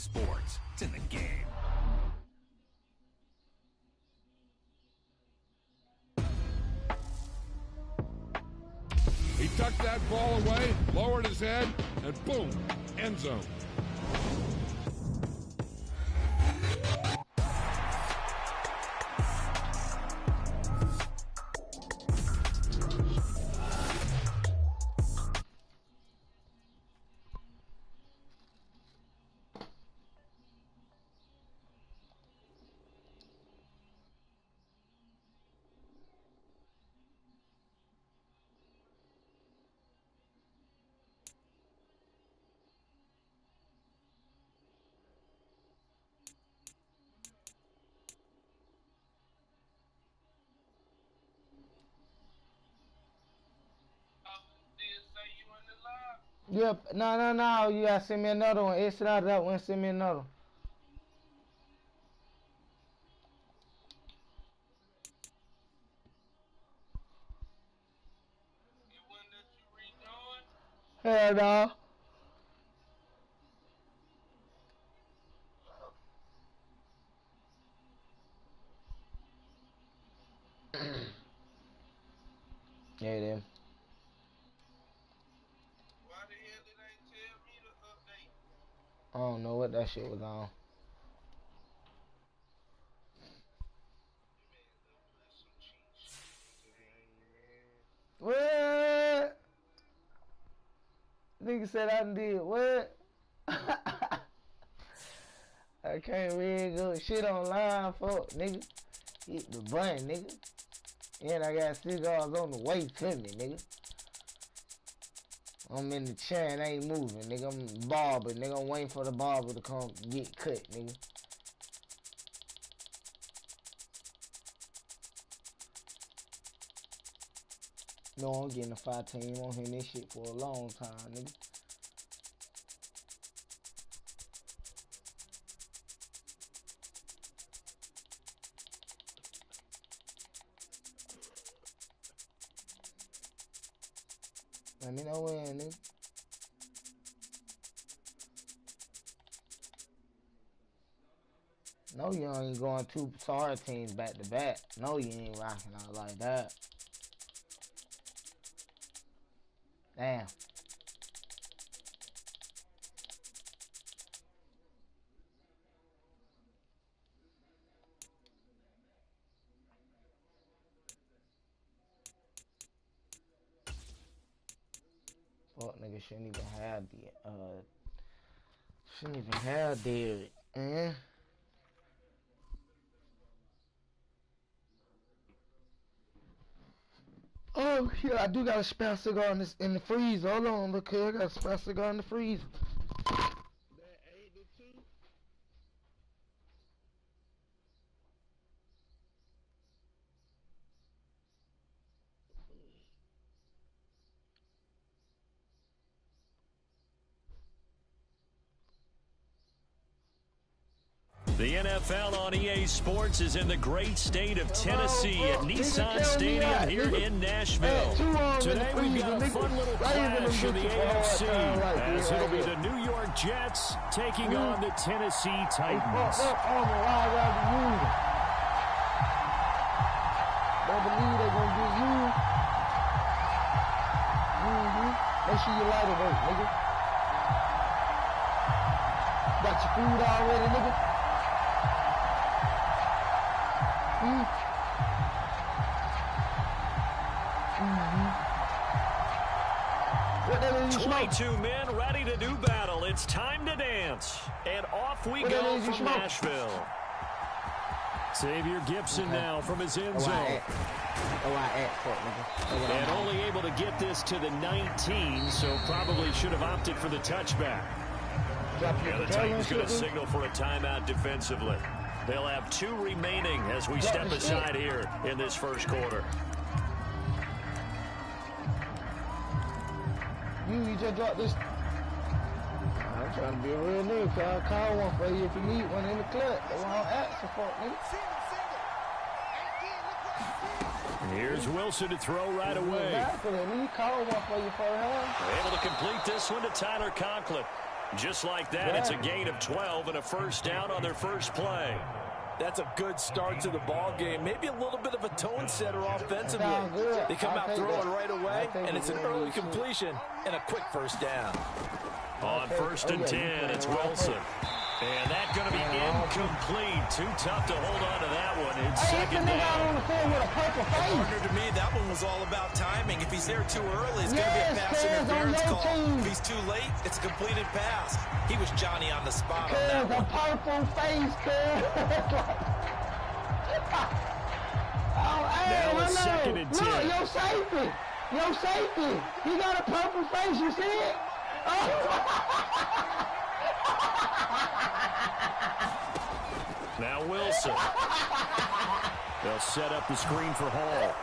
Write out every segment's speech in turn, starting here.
sports. It's in the game. He tucked that ball away, lowered his head, and boom, end zone. Yep, no, you gotta send me another one. Exit out of that one, send me another one. You wouldn't let you rejoin? Hell no. Yeah, it is. Why the hell it ain't tell me to update? I don't know what that shit was on. What? Nigga said I did what? I can't read good shit online, fuck, nigga. Hit the button, nigga. And I got cigars on the way to me, nigga. I'm in the chair and I ain't moving, nigga. I'm barber, nigga. I'm waiting for the barber to come get cut, nigga. No, I'm getting a 5-team on hearing this shit for a long time, nigga. Let me know when, nigga. No, you ain't going 2 sorry teams back to back. No, you ain't rocking out like that. Damn. Fuck, nigga shouldn't even have Derek, man. Oh shit, I do got a spare cigar in the freezer. Hold on, look here, I got a spare cigar in the freezer. That 82? The NFL on EA Sports is in the great state of Tennessee at Nissan Stadium here in Nashville. Today we've got a fun little clash in the AFC as it'll be the New York Jets taking on the Tennessee Titans. Don't believe they're gonna get you. Make sure you light it up, nigga. Got your food already, nigga. What the hell is you 22 men ready to do battle. It's time to dance. And off we go from Nashville. Xavier Gibson now from his end zone. And only able to get this to the 19, so probably should have opted for the touchback. Yeah, the Titans going to signal for a timeout defensively. They'll have 2 remaining as we step aside here in this first quarter. You just dropped this. I'm trying to be a real nigga, cause I'll call one for you if you need one in the club. That's why I'm asking for it, nigga. Here's Wilson to throw right away. You call one for you for her. Able to complete this one to Tyler Conklin. Just like that, it's a gain of 12 and a first down on their first play. That's a good start to the ball game. Maybe a little bit of a tone setter offensively. They come out throwing right away, and it's an early completion and a quick first down. On 1st and 10, it's Wilson. And that's going to be incomplete. Too tough to hold on to that one. It's second down. Partner, to me, that one was all about timing. If he's there too early, it's going to be a pass interference call. If he's too late, it's a completed pass. He was Johnny on the spot on that one. Purple face, Now it's second and 10. Look, your safety. Your safety. He got a purple face. You see it? Now Wilson. They'll set up the screen for Hall.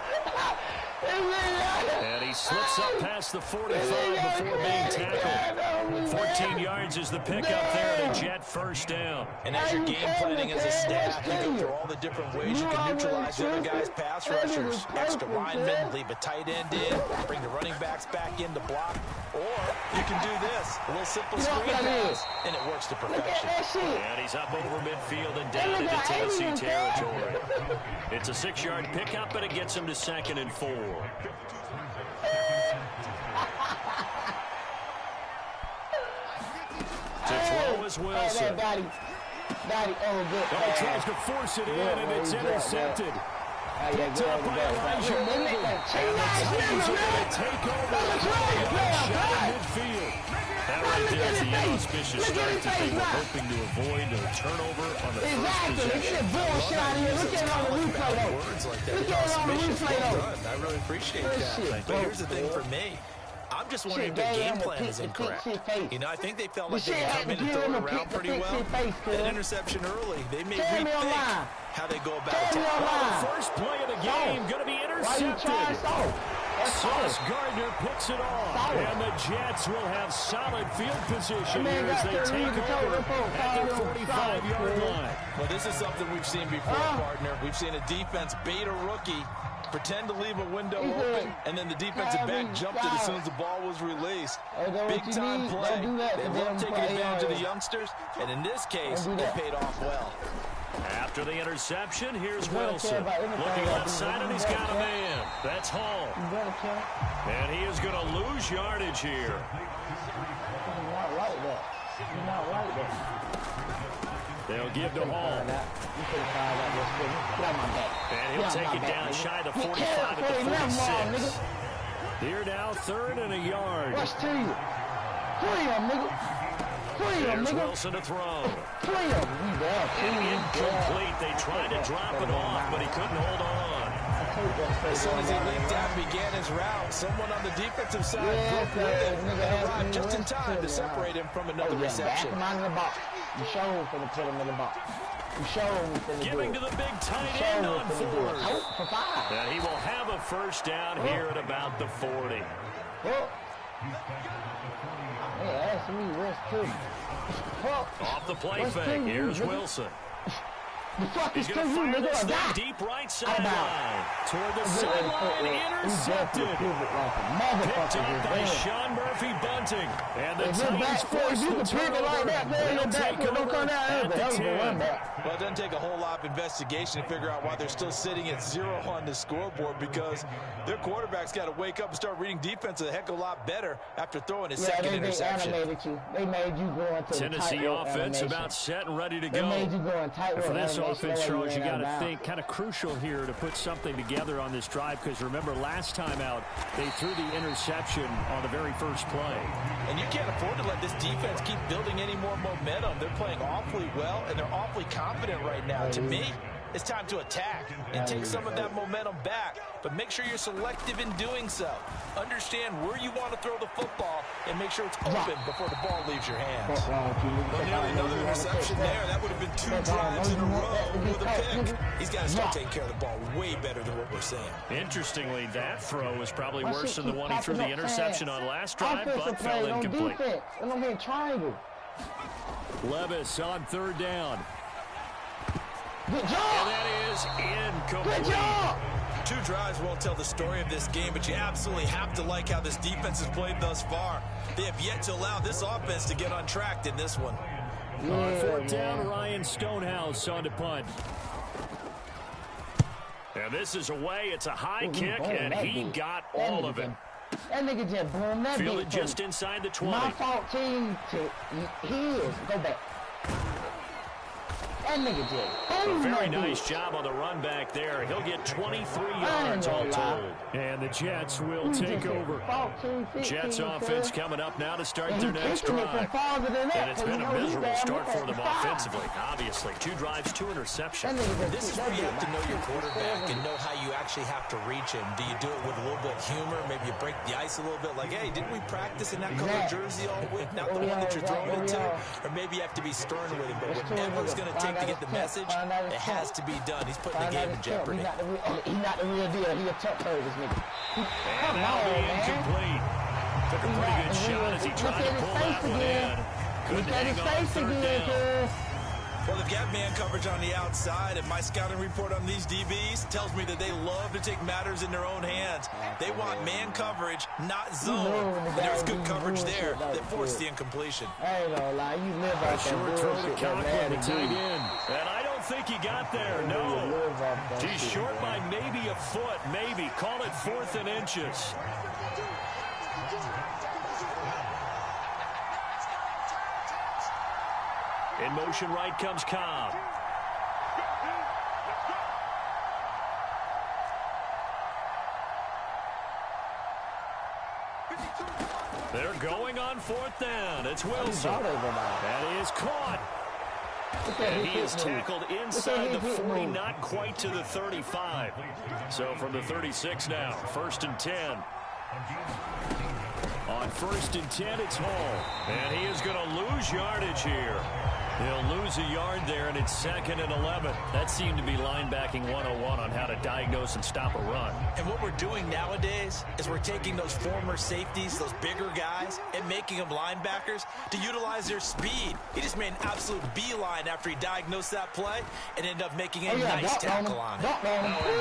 And he slips up past the 45 before being tackled. 14 yards is the pickup there. The Jet first down. And as you're game planning as a staff, you go through all the different ways you can neutralize the other guy's pass rushers. Extra linemen, leave a tight end in, bring the running backs back in to block. Or you can do this, a little simple screen pass, and it works to perfection. And he's up over midfield and down into Tennessee territory. It's a 6-yard pickup, and it gets him to 2nd and 4. To throw is Wilson. Oh, tries to force it in, and it's intercepted. Picked up by Elijah Moore. And the Titans are going to take over the shot in midfield. That right there is the inauspicious start that they were hoping to avoid. A turnover on the first possession. Look at all the replay, though. Words like that. Look at all the replay, though. I really appreciate that. But here's the thing for me. I'm just wondering if the game plan is incorrect. You know, I think they felt like they could come in and throw it around pretty well. That interception early, they may rethink how they go about it. The first play of the game going to be intercepted. Sauce Gardner picks it off. And the Jets will have solid field position here as they take over at their 45-yard line. Well, this is something we've seen before, partner. We've seen a defense bait a rookie, pretend to leave a window open, and then the defensive back jumped it as soon as the ball was released. Big-time play. They love taking advantage of the youngsters, and in this case, it paid off well. After the interception, here's Wilson. Looking outside, and he's got a man. That's Hall. And he is going to lose yardage here. They'll give to Hall. And he'll take it down shy of 45 at the 46. Here now, 3rd and a yard. There's Wilson to throw. Incomplete. They tried to drop it off, but he couldn't hold on. As soon as he leaped out and began his route, someone on the defensive side broke with it and arrived just in time to separate him from another reception. You show him for the put him in the box. You show him for the giving to the big tight end on 4th. And he will have a first down here at about the 40. That's me, rest too. Off the play fake, here's Wilson. He's going to fire this thing deep right sideline. Toward the sideline, intercepted. Picked up by Sean Murphy Bunting. And the Titans force the turnover. They'll take over at the 10. Well, it doesn't take a whole lot of investigation to figure out why they're still sitting at 0 on the scoreboard, because their quarterback's got to wake up and start reading defense a heck of a lot better after throwing his second interception. They made you go into Tennessee offense about set and ready to go. They made you go in tight for this offense, Charles, you got to think kind of crucial here to put something together on this drive, because remember last time out they threw the interception on the very first play. And you can't afford to let this defense keep building any more momentum. They're playing awfully well, and they're awfully confident right now. To me, it's time to attack and take some of that momentum back, but make sure you're selective in doing so. Understand where you want to throw the football and make sure it's open before the ball leaves your hands. Well, nearly another interception there. That would have been 2 drives in a row with a pick. He's got to start taking care of the ball way better than what we're saying. Interestingly, that throw was probably worse than the one he threw the interception on last drive, but fell incomplete. Levis on 3rd down. Good job. And that is incomplete. Good job. 2 drives won't tell the story of this game, but you absolutely have to like how this defense has played thus far. They have yet to allow this offense to get untracked in this one. On 4th down, Ryan Stonehouse on to punt. And this is away. It's a high kick, and he got all of it. That nigga just boom that Fielded just inside the 20. My fault, team. His. Go back. That nigga just boom. A very nice job on the run back there. He'll get 23 yards all told. And the Jets will take over. Jets offense coming up now to start their next drive. And it's been a miserable start for them offensively, obviously. 2 drives, 2 interceptions. This is where you have to know your quarterback and know how you actually have to reach him. Do you do it with a little bit of humor? Maybe you break the ice a little bit like, hey, didn't we practice in that color jersey all week? Not the one that you're throwing it to. Or maybe you have to be stern with him. But whatever it's going to take to get the message, it has to be done. He's putting the game in jeopardy. He's not the real deal. He's a tough player, this nigga. And that'll be incomplete. Took a pretty good shot as he tried to pull that one in. Couldn't hang on 3rd down. Well, they've got man coverage on the outside, and my scouting report on these DBs tells me that they love to take matters in their own hands. They want man coverage, not zone. And there's good coverage there that forced the incompletion. I ain't gonna lie, you live off that Short throw to bullshit, Conklin, the tight end. And I don't think he got there, no. He's short by maybe a foot, maybe. Call it 4th and inches. In motion right comes Cobb. They're going on 4th down. It's Wilson. And he is caught. And he is tackled inside the 40, not quite to the 35. So from the 36 now, 1st and 10. On 1st and 10, it's Hall. And he is going to lose yardage here. He'll lose a yard there, and it's 2nd and 11. That seemed to be linebacking 101 on how to diagnose and stop a run. And what we're doing nowadays is we're taking those former safeties, those bigger guys, and making them linebackers to utilize their speed. He just made an absolute beeline after he diagnosed that play and ended up making a nice tackle on it.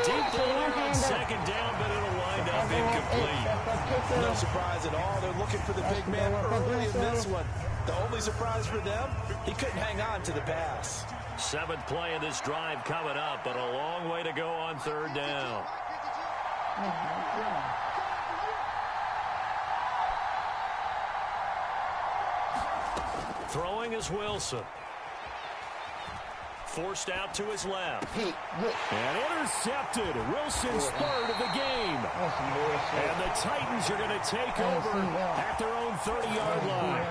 Deep ball on 2nd down, but it'll wind up incomplete. No surprise at all. They're looking for the big man early in this one. The only surprise for them, he couldn't hang on to the pass. 7th play of this drive coming up, but a long way to go on 3rd down. Throwing is Wilson. Forced out to his left. And intercepted. Wilson's 3rd of the game. And the Titans are going to take over at their own 30-yard line.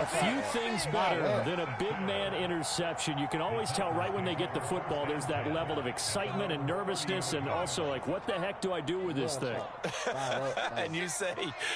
A few things better than a big man interception. You can always tell right when they get the football, there's that level of excitement and nervousness and also like, what the heck do I do with this thing? And you say,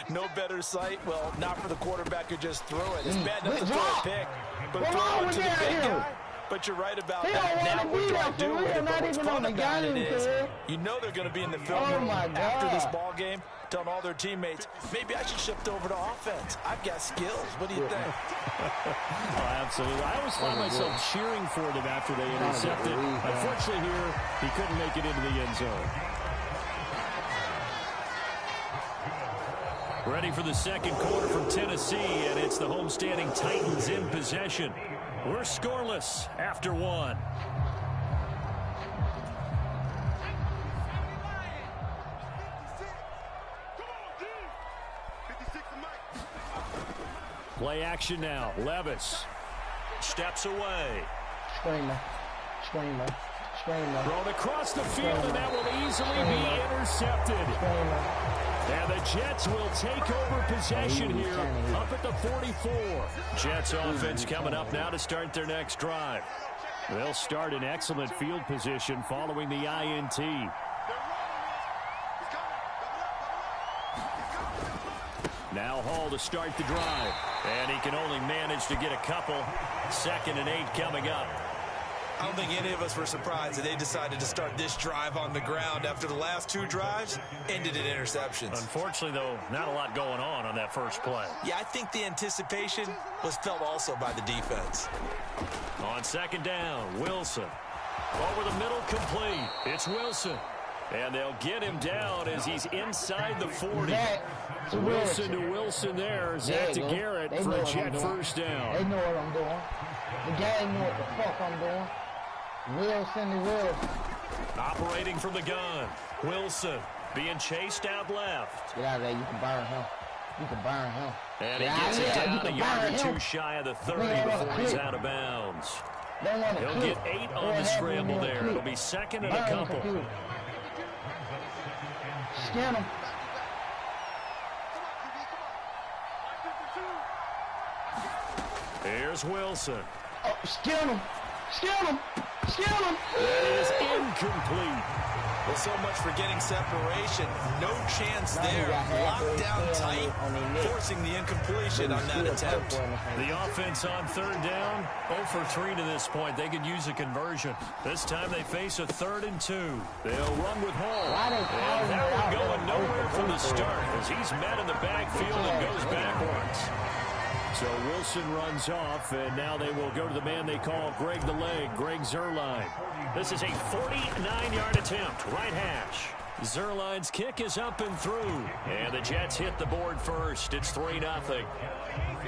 no better sight? Well, not for the quarterback who just threw it. It's bad enough to throw a pick, but throw it to the big guy. But you're right about that. Now what do I do with it? But what's fun about it is, you know they're going to be in the film room after this ball game, telling all their teammates, maybe I should shift over to offense. I've got skills. What do you think? Oh, absolutely. I always find myself cheering for them after they intercepted. Unfortunately here, he couldn't make it into the end zone. Ready for the 2nd quarter from Tennessee, and it's the homestanding Titans in possession. We're scoreless after 1. Play action now. Levis steps away. Screamer. Thrown across the field, and that will easily be intercepted. And the Jets will take over possession here up at the 44. Jets offense coming up now to start their next drive. They'll start in excellent field position following the INT. Now Hall to start the drive. And he can only manage to get a couple. 2nd and 8 coming up. I don't think any of us were surprised that they decided to start this drive on the ground after the last 2 drives ended in interceptions. Unfortunately, though, not a lot going on that first play. Yeah, I think the anticipation was felt also by the defense. On 2nd down, Wilson. Over the middle, complete. It's Wilson. And they'll get him down as he's inside the 40. Wilson to Wilson there. Zach to Garrett for a Jet first down. They know what I'm doing. The gang know what the fuck I'm doing. Wilson to Wilson. Operating from the gun. Wilson being chased out left. Get out of there. You can burn him. You can burn him. And he gets it down a yard or two shy of the 30 before he's out of bounds. He'll get 8 on the scramble there. It'll be second and a couple. Scan him. Here's Wilson. Oh, scan him. Scan him. Scan him. That is incomplete. Well, so much for getting separation. No chance there. Locked down tight, forcing the incompletion on that attempt. The offense on third down, 0 for 3 to this point. They could use a conversion. This time they face a 3rd and 2. They'll run with Hall. And now we're going nowhere from the start as he's met in the backfield and goes backwards. So Wilson runs off, and now they will go to the man they call Greg the Leg, Greg Zuerlein. This is a 49-yard attempt, right hash. Zuerlein's kick is up and through, and the Jets hit the board first. It's 3-0.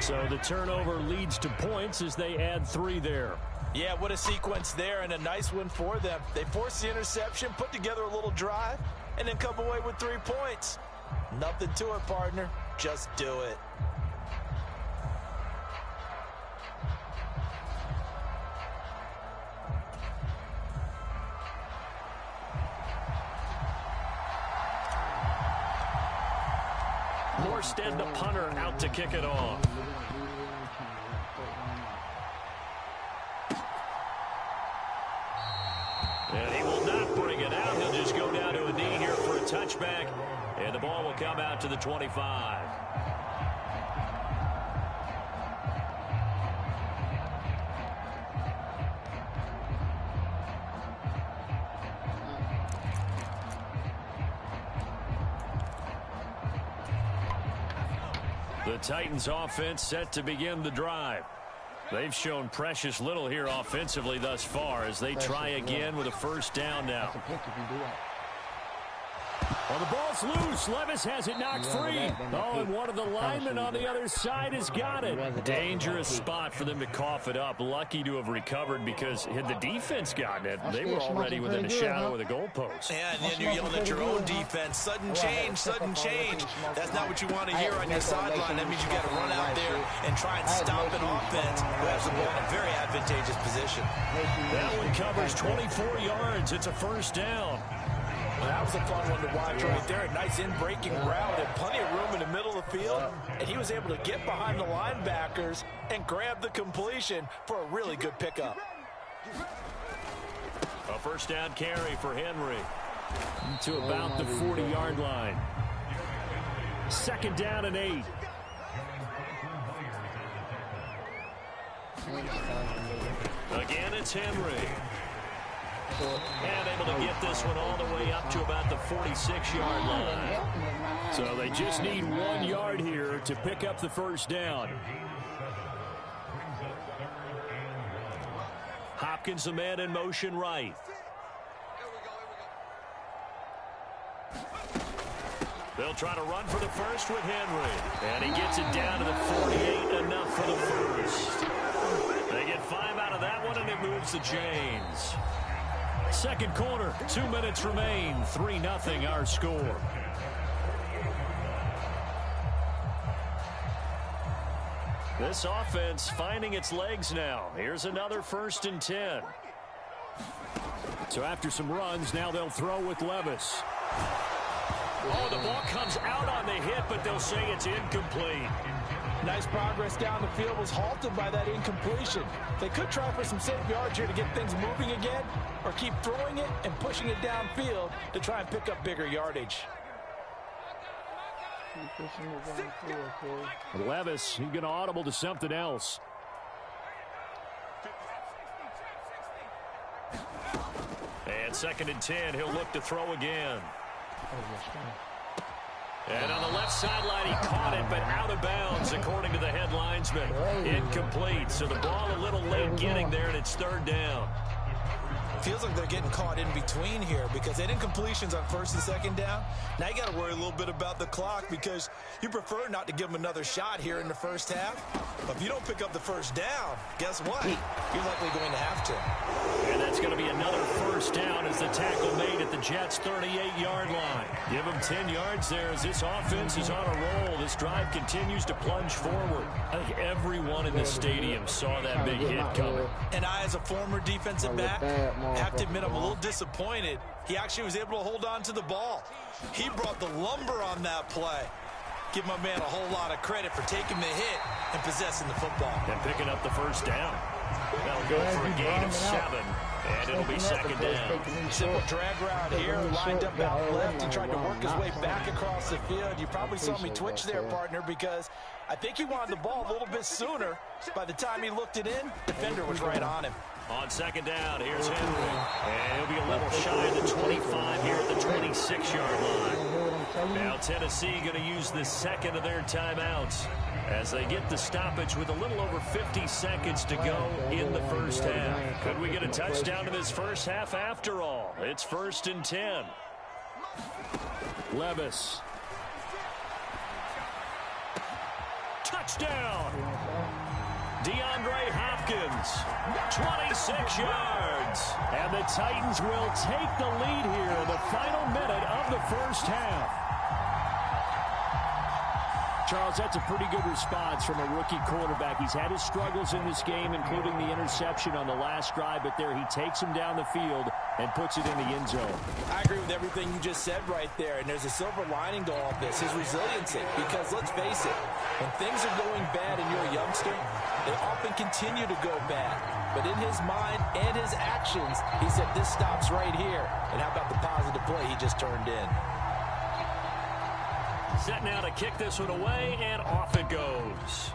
So the turnover leads to points as they add 3 there. Yeah, what a sequence there, and a nice win for them. They forced the interception, put together a little drive, and then come away with 3 points. Nothing to it, partner. Just do it. Morstead, the punter, out to kick it off. And he will not bring it out. He'll just go down to a knee here for a touchback. And the ball will come out to the 25. The Titans offense set to begin the drive. They've shown precious little here offensively thus far as they try again with a first down now. Well, the ball's loose. Levis has it knocked free. Oh, and one of the linemen on the other side has got it. Dangerous spot for them to cough it up. Lucky to have recovered because had the defense gotten it, they were already within a shadow of the goalpost. Yeah, and then you're yelling at your own defense. Sudden change, sudden change. That's not what you want to hear on your sideline. That means you got to run out there and try and stop an offense who has the ball in a very advantageous position. That one covers 24 yards. It's a first down. Well, that was a fun one to watch right there. A nice in-breaking route and plenty of room in the middle of the field. And he was able to get behind the linebackers and grab the completion for a really good pickup. A first down carry for Henry to about the 40-yard line. Second down and 8. Again, it's Henry. And able to get this one all the way up to about the 46-yard line. So they just need 1 yard here to pick up the first down. Hopkins, the man in motion right. They'll try to run for the first with Henry. And he gets it down to the 48, enough for the first. They get 5 out of that one, and it moves the chains. Second quarter, 2 minutes remain. 3-0 our score. This offense finding its legs now. Here's another 1st and 10. So after some runs, now they'll throw with Levis. Oh, the ball comes out on the hit, but they'll say it's incomplete. Nice progress down the field was halted by that incompletion. They could try for some safe yards here to get things moving again, or keep throwing it and pushing it downfield to try and pick up bigger yardage. Levis, he's going to audible to something else. And 2nd and 10, he'll look to throw again. And on the left sideline, he caught it, but out of bounds, according to the head linesman. Incomplete, so the ball a little late getting there, and it's 3rd down. Feels like they're getting caught in between here because they didn't completions on first and second down. Now you got to worry a little bit about the clock because you prefer not to give them another shot here in the first half. But if you don't pick up the first down, guess what? You're likely going to have to. And that's going to be another first down as the tackle made at the Jets' 38-yard line. Give them 10 yards there as this offense is on a roll. This drive continues to plunge forward. I think everyone in the stadium saw that big hit coming. And I, as a former defensive back, have to admit I'm a little disappointed. He actually was able to hold on to the ball. He brought the lumber on that play. Give my man a whole lot of credit for taking the hit and possessing the football. And picking up the first down. That'll go for a gain of 7, and it'll be second down. Simple drag route here, lined up out left. He tried to work his way back across the field. You probably saw me twitch there, partner, because I think he wanted the ball a little bit sooner. By the time he looked it in, defender was right on him. On second down, here's Henry. And he'll be a little shy of the 25 here at the 26-yard line. Now Tennessee going to use the second of their timeouts as they get the stoppage with a little over 50 seconds to go in the first half. Could we get a touchdown in this first half after all? It's 1st and 10. Levis. Touchdown! DeAndre Hopkins, 26 yards. And the Titans will take the lead here in the final minute of the first half. Charles, that's a pretty good response from a rookie quarterback. He's had his struggles in this game, including the interception on the last drive, but there he takes him down the field and puts it in the end zone. I agree with everything you just said right there, and there's a silver lining to all of this, his resiliency, because let's face it, when things are going bad and you're a youngster, they often continue to go bad. But in his mind and his actions, he said, this stops right here. And how about the positive play he just turned in? Set now to kick this one away, and off it goes.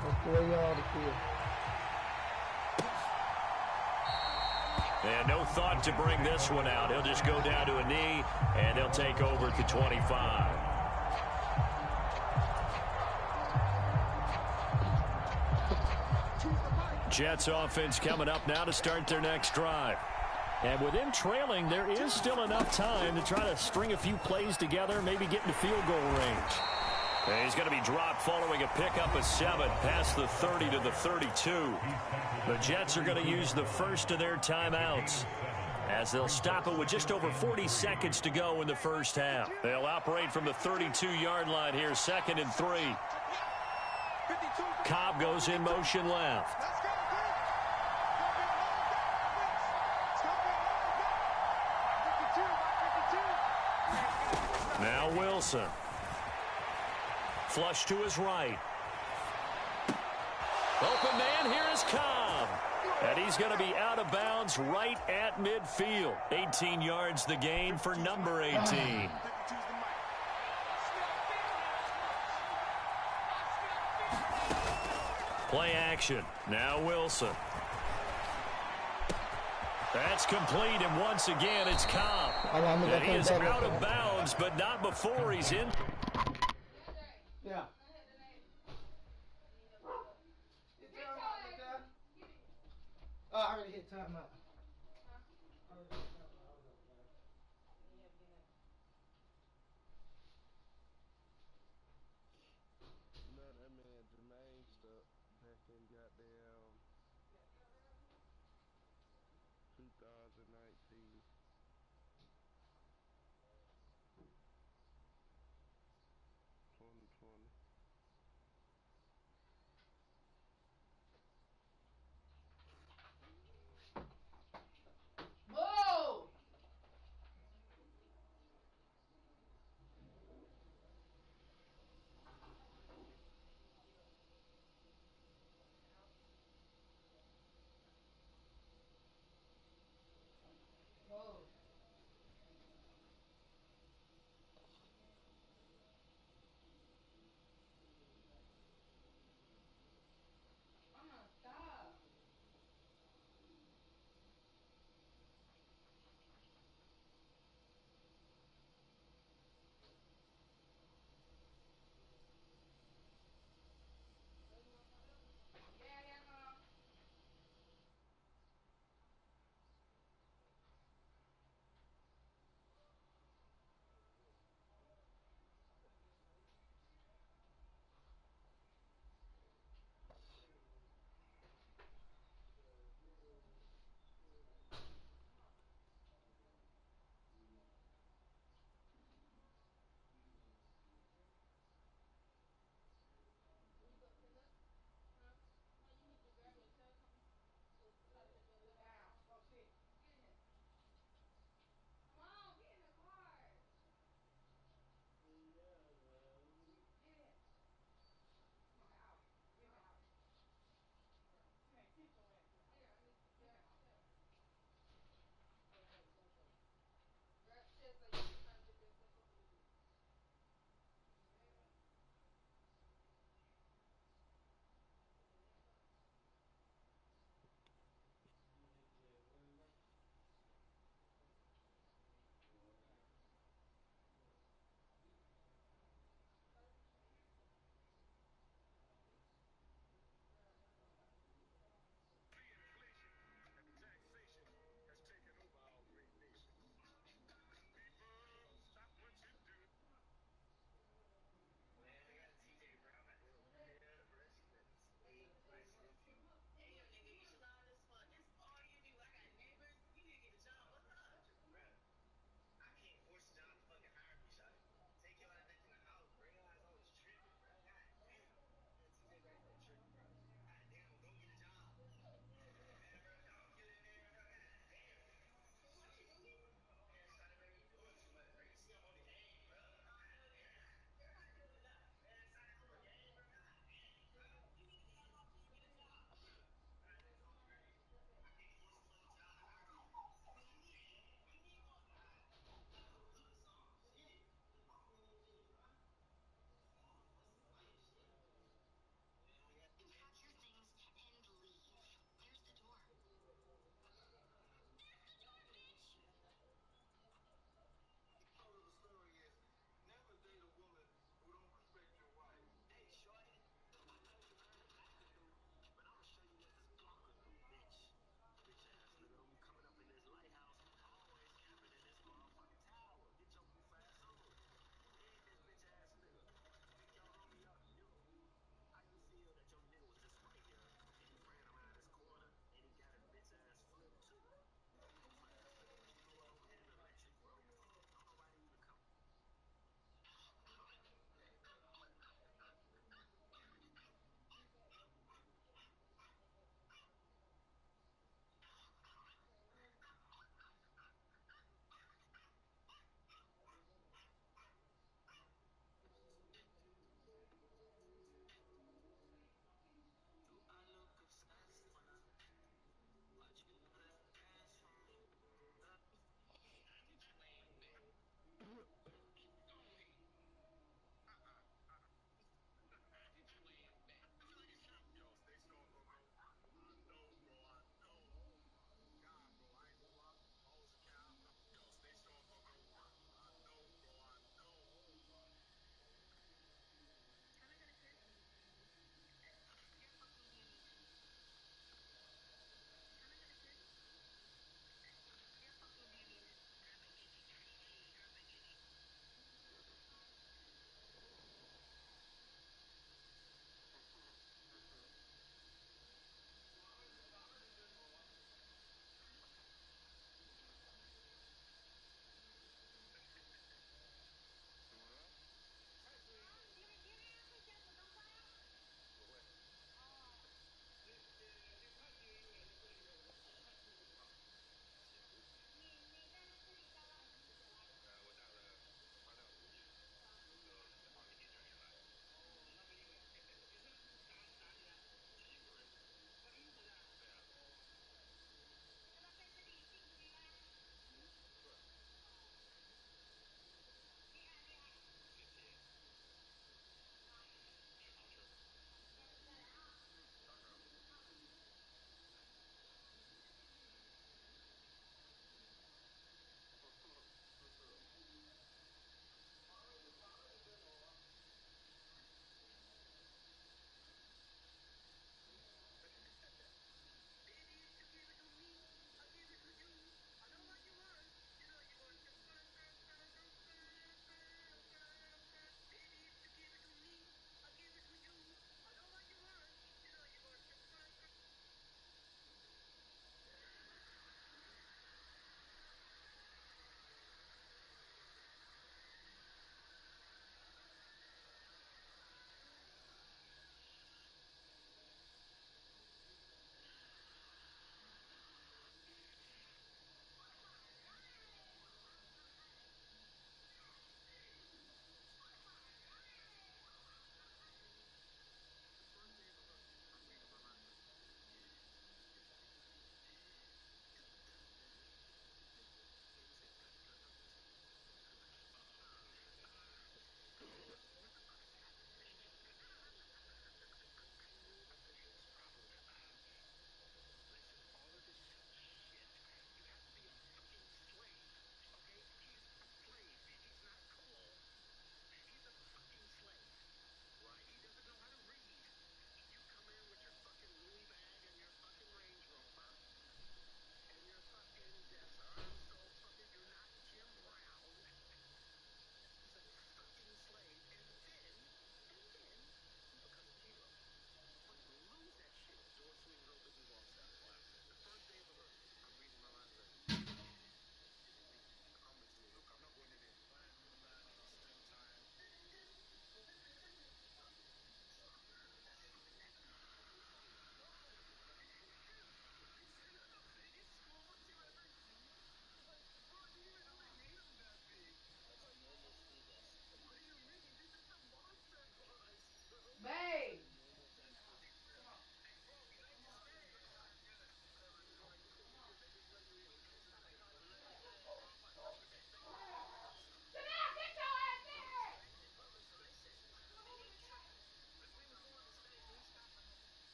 And no thought to bring this one out. He'll just go down to a knee, and they'll take over at the 25. Jets offense coming up now to start their next drive. And with him trailing, there is still enough time to try to string a few plays together, maybe get into field goal range. And he's going to be dropped following a pickup of 7 past the 30 to the 32. The Jets are going to use the first of their timeouts as they'll stop it with just over 40 seconds to go in the first half. They'll operate from the 32-yard line here, 2nd and 3. Cobb goes in motion left. Now Wilson. Flush to his right. Open man, here is Cobb. And he's going to be out of bounds right at midfield. 18 yards the gain for number 18. Play action. Now Wilson. That's complete, and once again, it's Cobb. And he is out of bounds, but not before he's in. Yeah. I already hit timeout.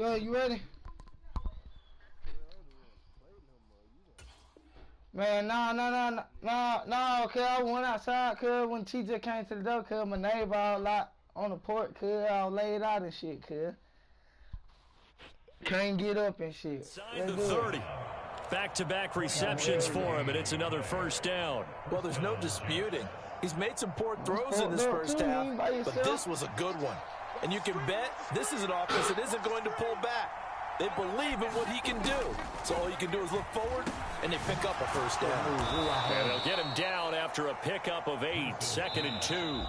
Yo, you ready? Man, no, cuz I went outside, cuz when TJ came to the door, cuz my neighbor all out on the porch, cuz I was laid out and shit, cuz. Can't get up and shit. Inside the 30. Back-to-back receptions for him, and it's another first down. Well, there's no disputing. He's made some poor throws in this first half, but this was a good one. And you can bet this is an offense that isn't going to pull back. They believe in what he can do. So all you can do is look forward, and they pick up a first down. And they'll get him down after a pickup of 8, 2nd and 2.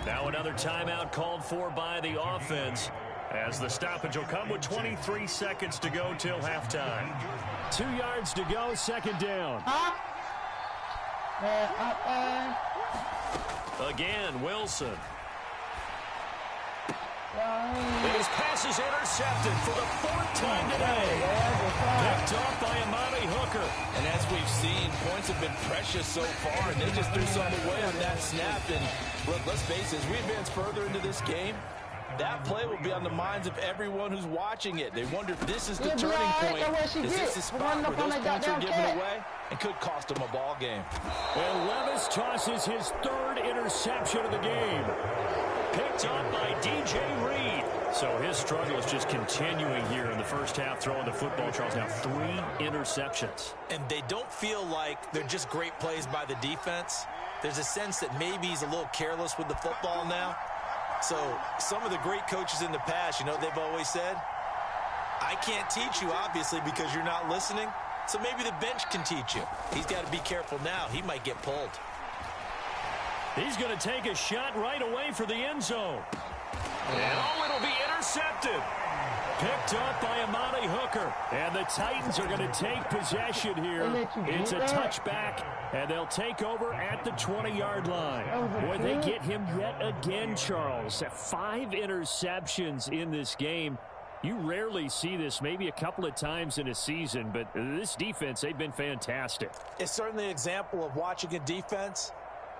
Now another timeout called for by the offense, as the stoppage will come with 23 seconds to go till halftime. 2 yards to go, 2nd down. Again, Wilson. His pass is intercepted for the 4th time today. Picked off by Amani Hooker. And as we've seen, points have been precious so far, and they just threw some away on that snap. And look, let's face it, as we advance further into this game, that play will be on the minds of everyone who's watching it. They wonder if this is the turning point. Is this the spot where those points are given away and could cost them a ball game? And Levis tosses his 3rd interception of the game. Picked up by DJ Reed. So his struggle is just continuing here in the first half, throwing the football. Charles, now 3 interceptions. And they don't feel like they're just great plays by the defense. There's a sense that maybe he's a little careless with the football now. So some of the great coaches in the past, you know, they've always said, I can't teach you, obviously, because you're not listening. So maybe the bench can teach you. He's got to be careful now. He might get pulled. He's going to take a shot right away for the end zone. And it'll be intercepted. Picked up by Amani Hooker. And the Titans are going to take possession here. It's a touchback, and they'll take over at the 20-yard line. Boy, they get him yet again, Charles. 5 interceptions in this game. You rarely see this, maybe a couple of times in a season, but this defense, they've been fantastic. It's certainly an example of watching a defense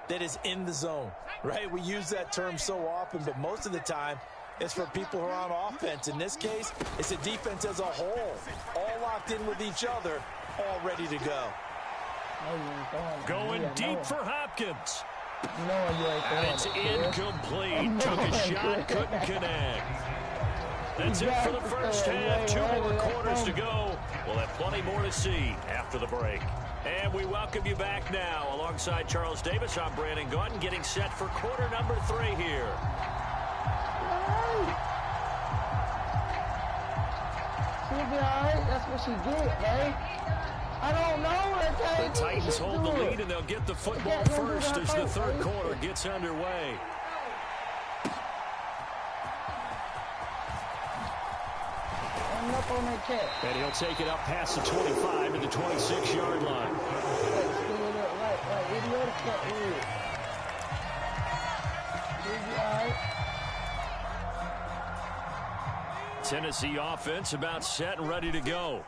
that is in the zone, right? We use that term so often, but most of the time, it's for people who are on offense. In this case, it's a defense as a whole, all locked in with each other, all ready to go. Going deep for Hopkins. And it's incomplete. Took a shot, couldn't connect. That's it for the first half. 2 more quarters to go. We'll have plenty more to see after the break. And we welcome you back now. Alongside Charles Davis, I'm Brandon Gordon, getting set for quarter number 3 here. She'll be alright. That's what she get, man. I don't know. The Titans hold the lead, and they'll get the football first as the 3rd quarter gets underway. Up on that cat. And he'll take it up past the 25 to the 26-yard line. Tennessee offense about set and ready to go.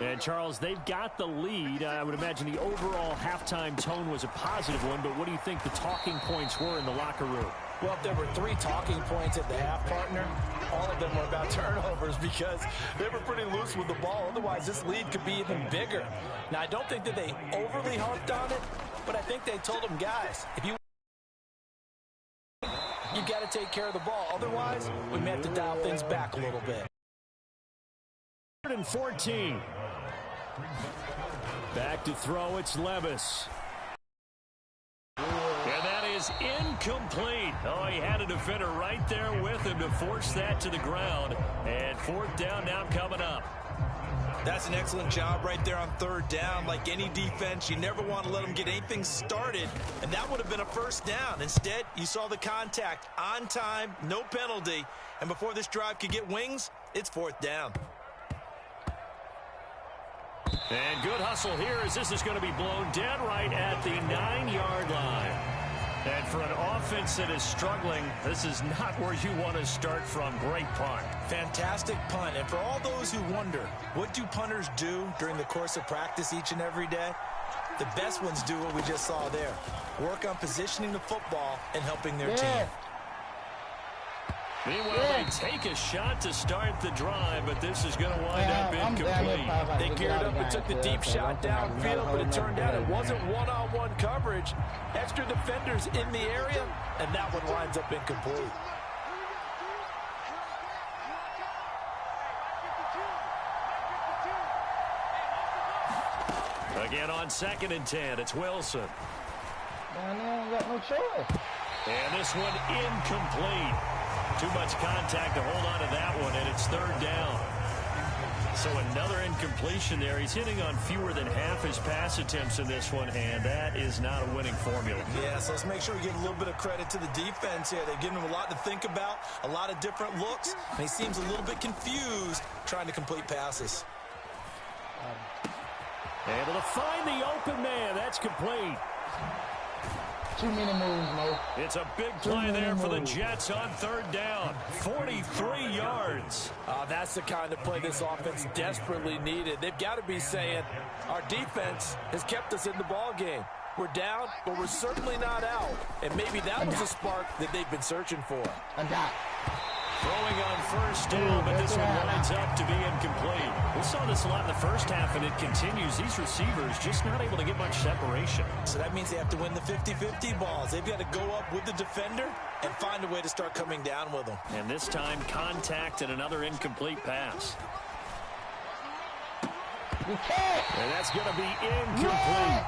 And, Charles, they've got the lead. I would imagine the overall halftime tone was a positive one, but what do you think the talking points were in the locker room? Well, if there were 3 talking points at the half, partner, all of them were about turnovers because they were pretty loose with the ball. Otherwise, this lead could be even bigger. Now, I don't think that they overly harped on it, but I think they told them, guys, if you've got to take care of the ball. Otherwise, we may have to dial things back a little bit. 14. Back to throw, it's Levis. And that is incomplete. Oh, he had a defender right there with him to force that to the ground. And 4th down now coming up. That's an excellent job right there on 3rd down. Like any defense, you never want to let them get anything started. And that would have been a first down. Instead, you saw the contact on time, no penalty. And before this drive could get wings, it's 4th down. And good hustle here as this is going to be blown dead right at the 9-yard line. And for an offense that is struggling, this is not where you want to start from. Great punt. Fantastic punt. And for all those who wonder, what do punters do during the course of practice each and every day? The best ones do what we just saw there. Work on positioning the football and helping their team. Meanwhile, they take a shot to start the drive, but this is going to wind up incomplete. They geared up and took the deep shot downfield, but it turned out it wasn't one-on-one coverage. Extra defenders in the area, and that one winds up incomplete. Again on 2nd and 10, it's Wilson. Man, they ain't got no choice. And this one incomplete. Too much contact to hold on to that one, and it's 3rd down. So another incompletion there. He's hitting on fewer than half his pass attempts in this one, and that is not a winning formula. Yeah, so let's make sure we give a little bit of credit to the defense here. They're giving him a lot to think about, a lot of different looks, and he seems a little bit confused trying to complete passes. Able to find the open man. That's complete. Too many moves, Mo. It's a big play there for the Jets on 3rd down. 43 yards. That's the kind of play this offense desperately needed. They've got to be saying, our defense has kept us in the ball game. We're down, but we're certainly not out. And maybe that was the spark that they've been searching for. Throwing on 1st down, but this one winds up to be incomplete. We saw this a lot in the first half, and it continues. These receivers just not able to get much separation. So that means they have to win the 50-50 balls. They've got to go up with the defender and find a way to start coming down with them. And this time, contact and another incomplete pass. And that's going to be incomplete.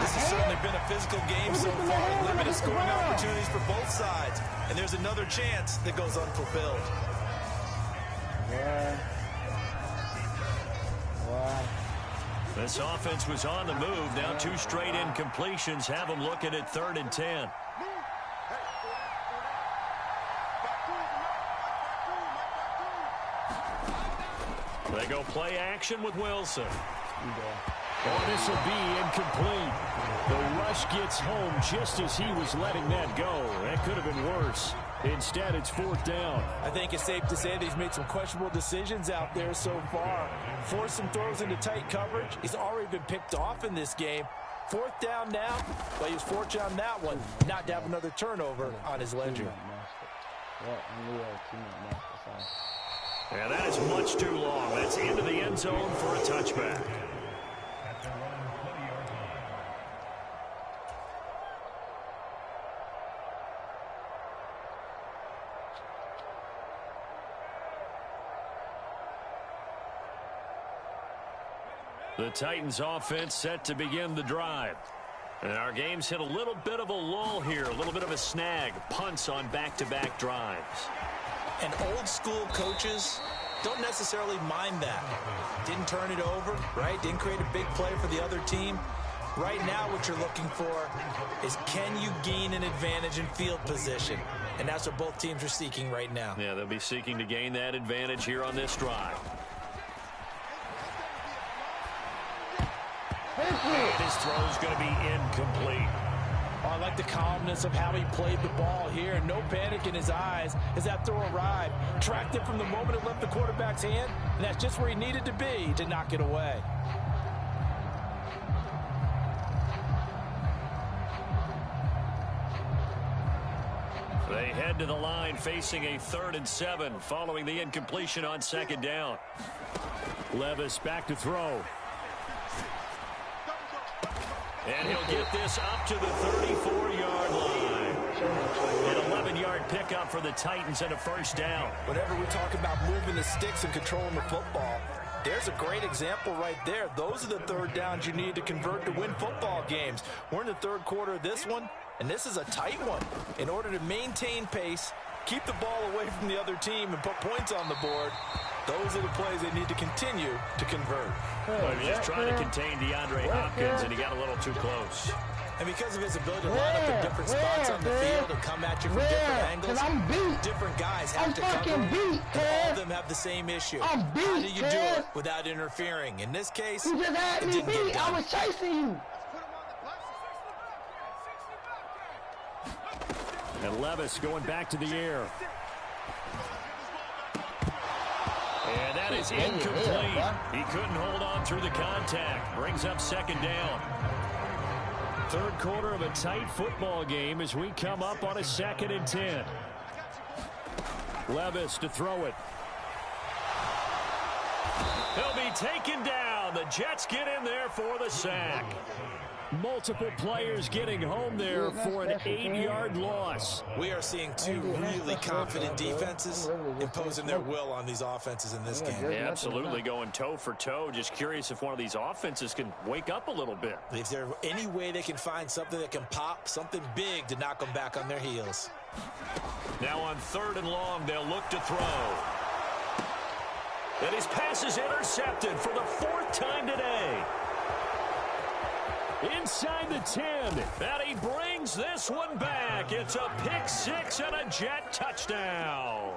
This has certainly been a physical game so far. Limited scoring opportunities for both sides. And there's another chance that goes unfulfilled. This offense was on the move. Now 2 straight incompletions have them looking at 3rd and 10. They go play action with Wilson. Oh, this will be incomplete. The rush gets home just as he was letting that go. That could have been worse. Instead, it's 4th down. I think it's safe to say that he's made some questionable decisions out there so far. Forced some throws into tight coverage. He's already been picked off in this game. 4th down now, but he was fortunate on that one not to have another turnover on his ledger. Yeah, that is much too long. That's into the end zone for a touchback. The Titans offense set to begin the drive. And our game's hit a little bit of a lull here, a little bit of a snag. Punts on back-to-back drives. And old school coaches don't necessarily mind that. Didn't turn it over, right? Didn't create a big play for the other team. Right now what you're looking for is, can you gain an advantage in field position? And that's what both teams are seeking right now. Yeah, they'll be seeking to gain that advantage here on this drive. His throw's going to be incomplete. Oh, I like the calmness of how he played the ball here. No panic in his eyes as that throw arrived. Tracked it from the moment it left the quarterback's hand, and that's just where he needed to be to knock it away. They head to the line facing a 3rd and 7 following the incompletion on 2nd down. Levis back to throw. And he'll get this up to the 34-yard line. An 11-yard pickup for the Titans and a 1st down. Whenever we talk about moving the sticks and controlling the football, there's a great example right there. Those are the 3rd downs you need to convert to win football games. We're in the 3rd quarter of this one, and this is a tight one. In order to maintain pace, keep the ball away from the other team, and put points on the board, those are the plays they need to continue to convert. Well, he was just trying to contain DeAndre Hopkins, and he got a little too close. And because of his ability to line up in different spots on the field and come at you from different angles, different guys have to cover, and all of them have the same issue. How do you do it without interfering? In this case, you just had me beat. I was chasing you. And Levis going back to the air. And that is incomplete. He couldn't hold on through the contact. Brings up 2nd down. 3rd quarter of a tight football game as we come up on a 2nd and 10. Levis to throw it. He'll be taken down. The Jets get in there for the sack. Multiple players getting home there for an 8-yard loss. We are seeing two really confident defenses imposing their will on these offenses in this game. Yeah, absolutely going toe for toe. Just curious if one of these offenses can wake up a little bit. If there's any way they can find something that can pop, something big to knock them back on their heels. Now on 3rd and long, they'll look to throw. And his pass is intercepted for the 4th time today. Inside the 10, and he brings this one back. It's a pick 6 and a Jet touchdown.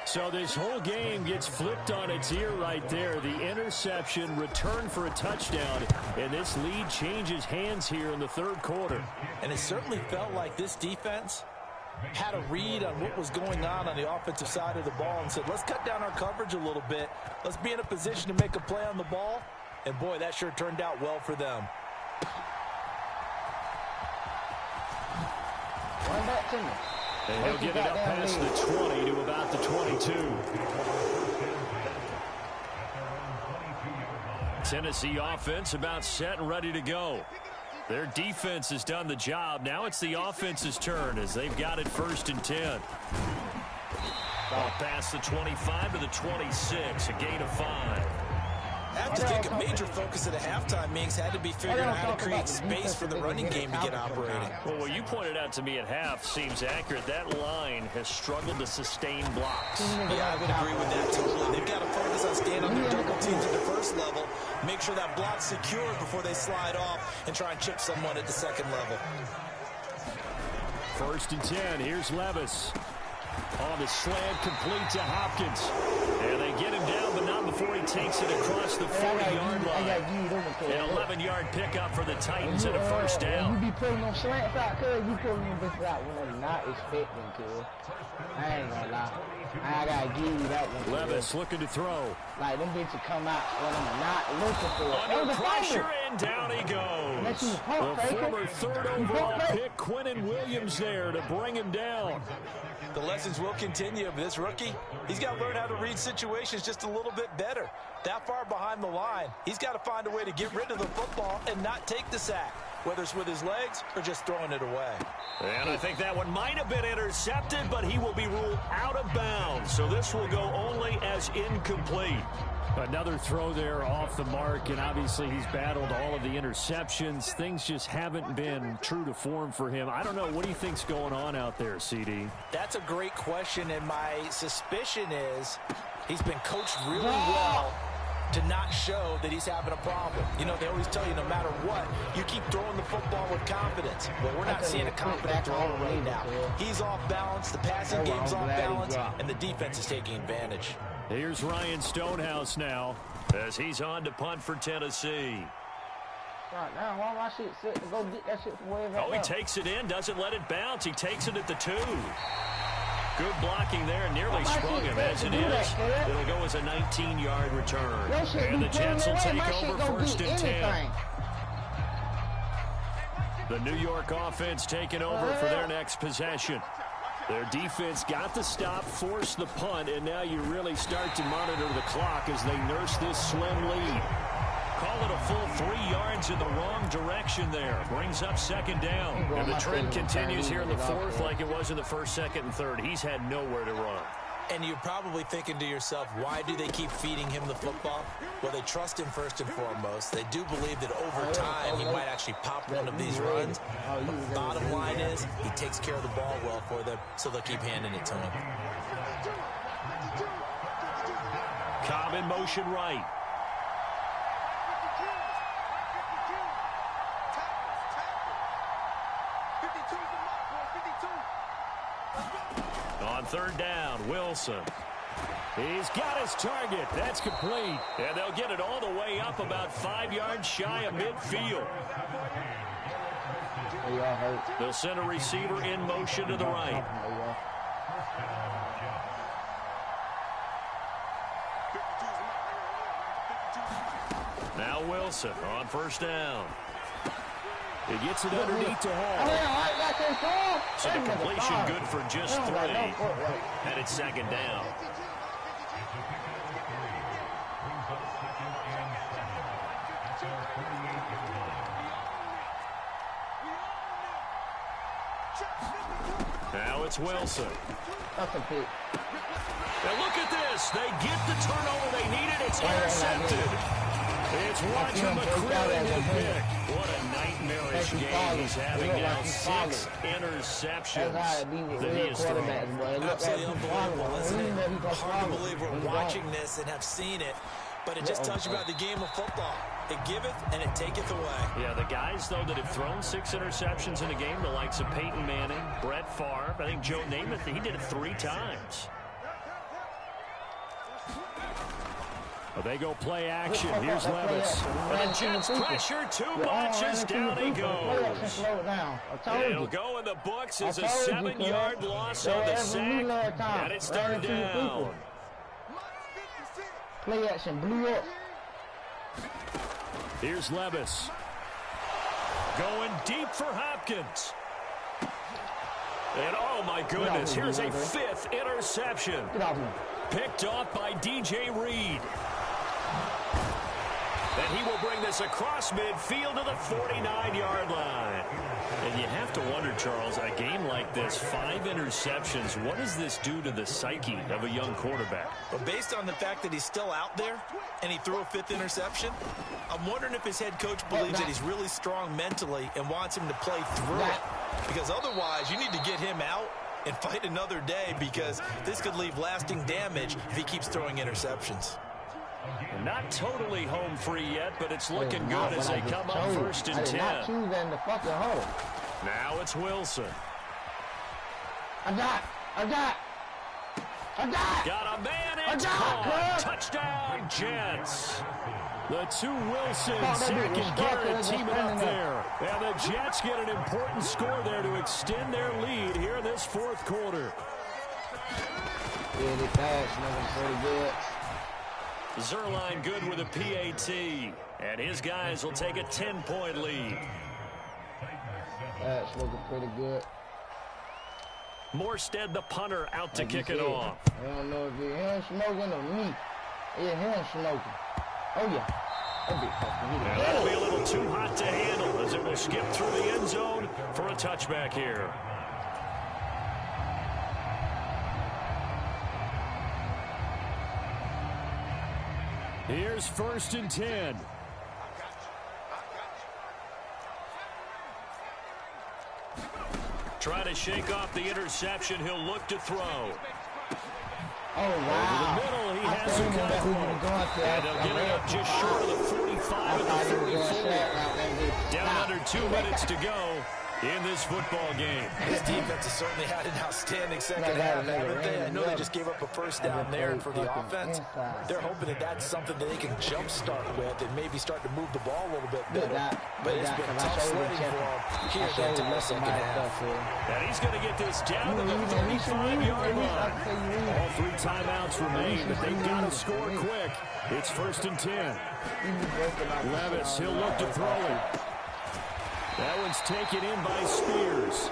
So this whole game gets flipped on its ear right there. The interception, return for a touchdown, and this lead changes hands here in the 3rd quarter. And it certainly felt like this defense had a read on what was going on the offensive side of the ball and said, let's cut down our coverage a little bit. Let's be in a position to make a play on the ball. And, boy, that sure turned out well for them. And he'll get it up past the 20 to about the 22. Tennessee offense about set and ready to go. Their defense has done the job. Now it's the offense's turn as they've got it 1st and 10. Ball past the 25 to the 26, a gain of 5. I have to think a major focus at a halftime meetings had to be figuring out how to create space for the running game to get operating. Well, what you pointed out to me at half seems accurate. That line has struggled to sustain blocks. Yeah, I would agree with that totally. They've got to focus on staying on their double teams at the 1st level, make sure that block's secured before they slide off and try and chip someone at the 2nd level. 1st and 10. Here's Levis. On the slant, complete to Hopkins. And they get him down, but not before he takes it across the 40-yard line. An 11-yard pickup for the Titans and a 1st down. You be putting them slants out, cuz. You putting them bitches out when they're not expecting, cuz. I ain't gonna lie. I gotta give you that one. Levis looking to throw. Like, them bitches come out when I'm not looking for it. Under pressure, and down he goes. The former 3rd overall pick, Quinnen Williams, there to bring him down. The lessons will continue of this rookie. He's got to learn how to read situations just a little bit better. That far behind the line, he's got to find a way to get rid of the football and not take the sack, whether it's with his legs or just throwing it away. And I think that one might have been intercepted, but he will be ruled out of bounds. So this will go only as incomplete. Another throw there off the mark, and obviously he's battled all of the interceptions. Things just haven't been true to form for him. I don't know. What do you think's going on out there, CD? That's a great question, and my suspicion is he's been coached really well to not show that he's having a problem. You know, they always tell you no matter what, you keep throwing the football with confidence. But we're not seeing a confident thrower right now. He's off balance, the passing game's off balance, and the defense is taking advantage. Here's Ryan Stonehouse now as he's on to punt for Tennessee. Right now, why my shit set to go get that shit from way back he takes it in, doesn't let it bounce. He takes it at the 2. Good blocking there, nearly sprung him as it is. It'll go as a 19-yard return. And the Jets will take over 1st and 10. The New York offense taking over for their next possession. Their defense got the stop, forced the punt, and now you really start to monitor the clock as they nurse this slim lead. Call it a full 3 yards in the wrong direction there. Brings up 2nd down. And the trend continues here in the 4th like it was in the 1st, 2nd, and 3rd. He's had nowhere to run. And you're probably thinking to yourself, why do they keep feeding him the football? Well, they trust him first and foremost. They do believe that over time he might actually pop one of these runs. But bottom line is he takes care of the ball well for them, so they'll keep handing it to him. Cobb in motion right. On 3rd down, Wilson. He's got his target. That's complete. And they'll get it all the way up about 5 yards shy of midfield. They'll send a receiver in motion to the right. Now Wilson on 1st down. He gets it underneath to Hall. So the completion good for just 3. And it's second down. Now it's Wilson. That's a pick. Now look at this. They get the turnover they needed. It's intercepted. It's Roger McCray with a pick. What a nightmarish game he's having now. 6 interceptions that he has thrown. Absolutely unbelievable, isn't it? Hard to believe we're watching this and have seen it, but it just tells you about the game of football. It giveth and it taketh away. Yeah, the guys, though, that have thrown 6 interceptions in a game, the likes of Peyton Manning, Brett Favre, I think Joe Namath, he did it 3 times. Well, they go play action. Here's Levis. And the Jets pressure 2 bunches. Down he goes. It'll go in the books as a 7-yard loss on the sack. And it's third down. Play action blew up. Here's Levis. Going deep for Hopkins. And oh my goodness, here's a 5th interception. Picked off by DJ Reed. And he will bring this across midfield to the 49-yard line. And you have to wonder, Charles, a game like this, 5 interceptions, what does this do to the psyche of a young quarterback? But based on the fact that he's still out there and he threw a 5th interception, I'm wondering if his head coach believes that he's really strong mentally and wants him to play through it. Because otherwise, you need to get him out and fight another day, because this could leave lasting damage if he keeps throwing interceptions. Not totally home free yet, but it's looking good as they come up 1st and 10. Now it's Wilson. Got a man and caught. Touchdown, Jets. The 2 Wilsons, Zach and Garrett teaming up there. And the Jets get an important score there to extend their lead here in this 4th quarter. Yeah, they passed, looking pretty good. Zerline good with a PAT, and his guys will take a 10-point lead. That's looking pretty good. Morstead, the punter, out to kick it off. I don't know if it's him smoking or me. Yeah, him smoking. Oh, yeah. That'll be a little too hot to handle as it will skip through the end zone for a touchback here. Here's 1st and 10. Try to shake off the interception. He'll look to throw. Oh, wow. Over the middle, he has some contact. And they'll get it up just short of the 45 at the 34. Down under 2 minutes to go in this football game. His defense has certainly had an outstanding second half, haven't they? I know they just gave up a 1st down there, and for the offense, they're hoping that that's something that they can jumpstart with and maybe start to move the ball a little bit better. But it's been tough sledding for him here at the end of the second half. And he's going to get this down to the 35-yard line. All 3 timeouts remain, but they've got to score quick. It's 1st and 10. Levis, he'll look to throw it. That one's taken in by Spears.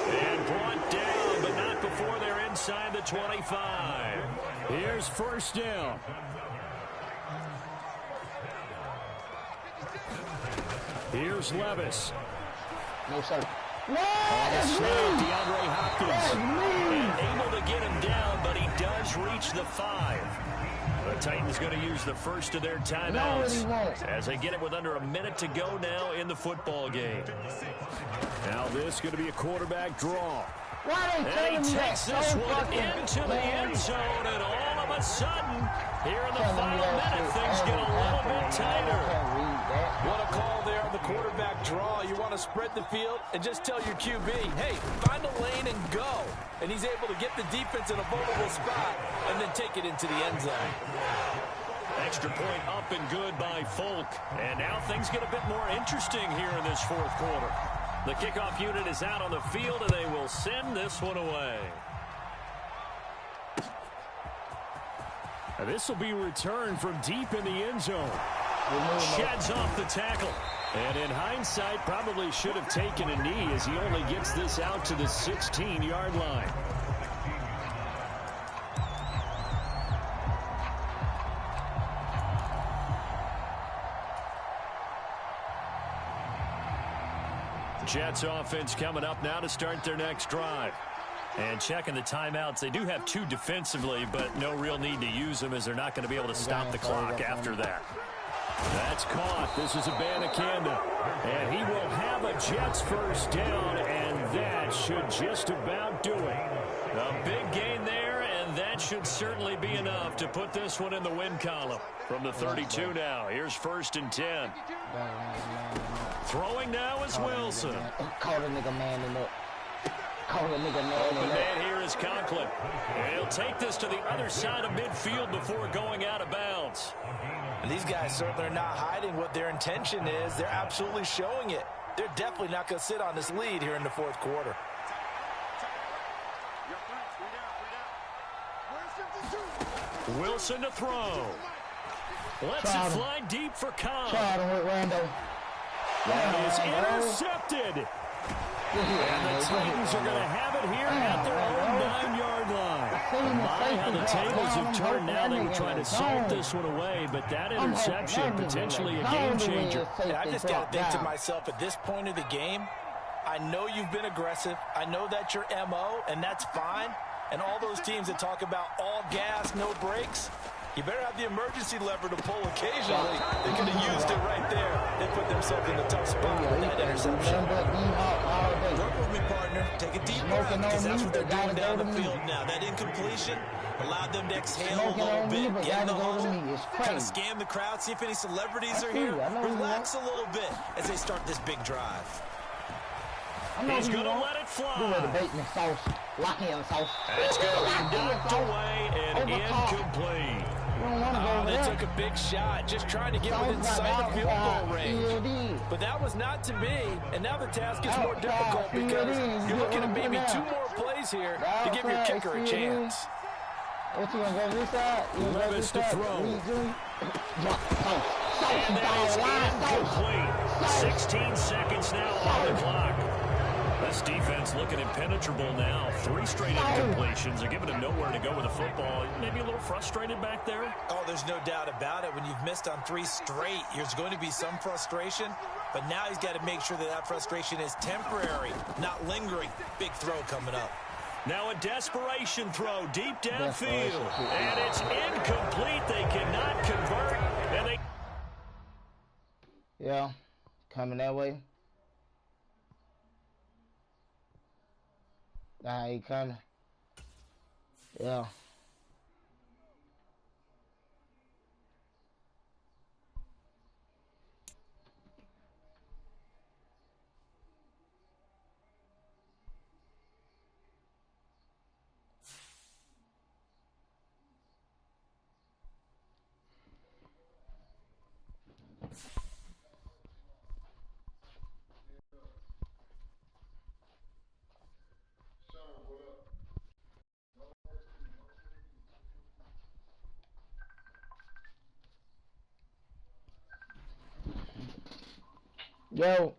And brought down, but not before they're inside the 25. Here's 1st down. Here's Levis. No, sir. On the snap, DeAndre Hopkins. And able to get him down, but he does reach the 5. The Titans going to use the first of their timeouts as they get it with under a minute to go now in the football game. Now this is going to be a quarterback draw. And he takes this one into the end zone, and all of a sudden, here in the final minute, things get a little bit tighter. What a call there on the quarterback draw. You want to spread the field and just tell your QB, hey, find a lane and go. And he's able to get the defense in a vulnerable spot and then take it into the end zone. Extra point up and good by Folk. And now things get a bit more interesting here in this 4th quarter. The kickoff unit is out on the field, and they will send this one away. And this will be returned from deep in the end zone. Sheds off the tackle. And in hindsight, probably should have taken a knee as he only gets this out to the 16-yard line. Jets offense coming up now to start their next drive. And checking the timeouts, they do have 2 defensively, but no real need to use them as they're not going to be able to stop the clock after that. That's caught. This is Abanikanda. And he will have a Jets first down, and that should just about do it. A big gain there, and that should certainly be enough to put this one in the win column. From the 32 now, here's 1st and 10. Throwing now is Wilson. Call the nigga man in up. Call the nigga man in Open up. man here is Conklin. And he'll take this to the other side of midfield before going out of bounds. And these guys certainly are not hiding what their intention is. They're absolutely showing it. They're definitely not going to sit on this lead here in the 4th quarter. Wilson to throw. Lets it fly deep for Cobb. That is intercepted. And the Titans are going to have it here at their own 9-yard line. My, how the tables have turned now. They were trying to salt this one away, but that interception potentially a game changer. And I just got to think to myself, at this point of the game, I know you've been aggressive. I know that's your MO, and that's fine. And all those teams that talk about all gas, no brakes, you better have the emergency lever to pull occasionally. They could have used it right there. They put themselves in a tough spot with that interception. Work with me, partner. Take a deep breath, because that's what they're doing down the field now. That incompletion allowed them to exhale a little bit, get in the hole, kind of scan the crowd, see if any celebrities are here. Relax a little bit as they start this big drive. He's going to let it fly. It's going to be knocked away and incomplete. They took a big shot, just trying to get within sight of field goal range. But that was not to be, and now the task is more difficult because you're looking at maybe 2 more plays here to give your kicker a chance. What you gonna go this side? Levis to throw. And that is incomplete. 16 seconds now on the clock. This defense looking impenetrable now. 3 straight incompletions. They're giving him nowhere to go with the football. Maybe a little frustrated back there. Oh, there's no doubt about it. When you've missed on 3 straight, there's going to be some frustration. But now he's got to make sure that that frustration is temporary, not lingering. Big throw coming up. Now a desperation throw deep downfield. And it's incomplete. They cannot convert. And they... Yeah, coming that way. Nah, he coming. Yeah. Yo.